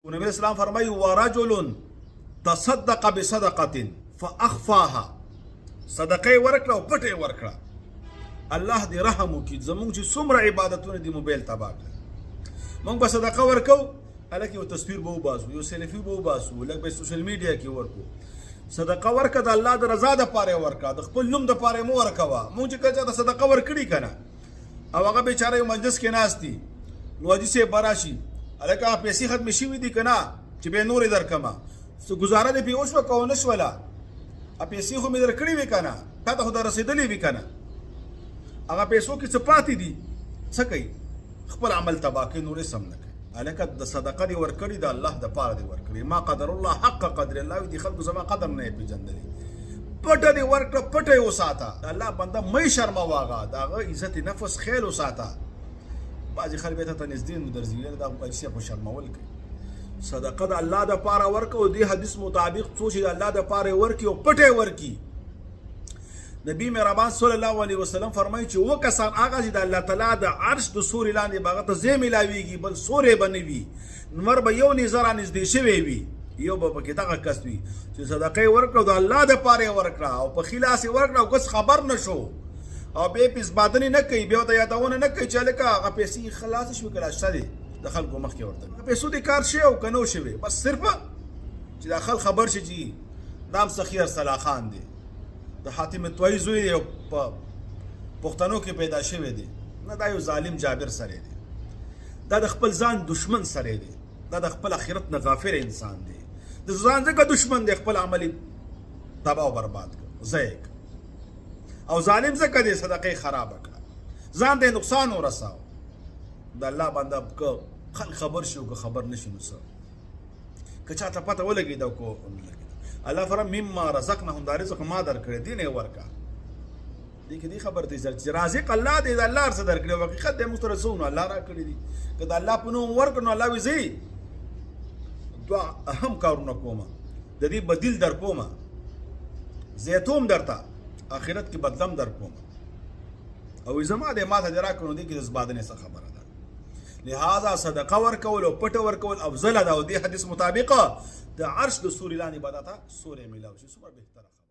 ونبي الاسلام فرمایي ورجل تصدق بصدقه فاخفاها، صدقه ورکړه او پټه ورکړه. الله دې رحم وکړي زمونږ چې څومره عبادتونه دي موبایل تباه کړي. مونږ به صدقه ورکو، هلکه یو تصویر به وباسو، یو سیلفي به وباسو، لږ به سوشل میډیا کې ورکو. صدقه ورکړه د الله د رضا دپاره یې ورکړه، د خپل نوم دپاره یې مه ورکوه. مونږ چې کله چاته صدقه ورکړي که نه او هغه بیچاره یو مجلس کې ناست دي، نو حاجي صاحب به راشي، هلکه هغه پیسې ختمې شوي دي که نه چې بیا نورې درکړمه، ګزاره دې پرې وشوه که ونه شوله، پیسې خو مې درکړې وې که نه، تا ته خو در رسېدلې وي که نه، هغه پیسو کې څه پاتې دي، څه کوي؟ خپل عمل تباه کوي، نور هېڅ هم نه کوي. هلکه د صدقه دې ورکړي د الله دپاره دې ورکړي. ما قدر الله حق قدر الله، دې خلکو زما قدر نه یې پېژندلی. پټه دې ورکړه، پټه یې وساته. د الله بنده مه شرموه، هغه د هغه عزت نفس خیل وساته. بعضې خلک بیا ته نږدې نو درځي، دا حاجي صاحب خو شرمول کوي. صدقه د الله دپاره ورکړه او دې حدیث مطابق څو چې د الله دپاره یې ورکړي او پټه یې ورکړي. نبی مهربان صلی الله علیه وسلم فرمایي چې اووه کسان هغه چې د الله تعالی د عرش د سوري لاندې به هغه ته ځای میلاویږي، بل سوری به نه وي، لمر به یو نیزه رانږدې شوی وي، یو به پکې دغه کس وي چې صدقه یې ورکړه او د الله دپاره یې ورکړه او په ښي لاس یې ورکړه او کس خبر نه شو او بیا یې پیسبادنې نه کوي، بیا ورته یادونه نه کوي چې هلکه هغه پیسې خلاصې شوې که لا شته دي د خلکو مخکې ورته پیسو دې کار شوی او که نه شوی، بس صرفه چې دا خلک خبر شي چې دا هم سخي ارسلا خان دی، د حاتم طوایي زوی دی، په پښتنو کې پیدا شوی دی، نه دا یو ظالم جابر سړی دی، دا د خپل ځان دشمن سړی دی، دا د خپل آخرت نه غافل انسان دی، د ځان ځکه دشمن دی، خپل عمل یې تباه او برباد کړ، ضایع کړ، او ظالم ځکه دی صدقه یې خرابه کړه، ځان ته یې نقصان ورساو. د الله بنده که خلک خبر شي او که خبر نه شي نو څه، که چاته پته ولګېده او که ونه لګېده. الله فرمایي مما رزقناهم، دا رزق ما درکړی دې نه یې ورکړه. دې کې دې خبر دی چې رازق الله دی، د الله هر څه درکړي او حقیقت دی موږ ته رسونه الله راکړي دي. که د الله په نوم ورکړو نو الله وایي زه دوه اهم کارونه کومه، د دې بدیل در کومه، زیتوم درته آخرت کې بدلم در کومه، او زما دی ما ته دې راکړو. دې کې د زبادنې څه خبره ده. لہذا صدقه ورکول او پټه ورکول افضل ده، او دې حدیث مطابق د عرش د سوري لاندې به دا ته سوری میلاو شي. څومره بهتره خبره.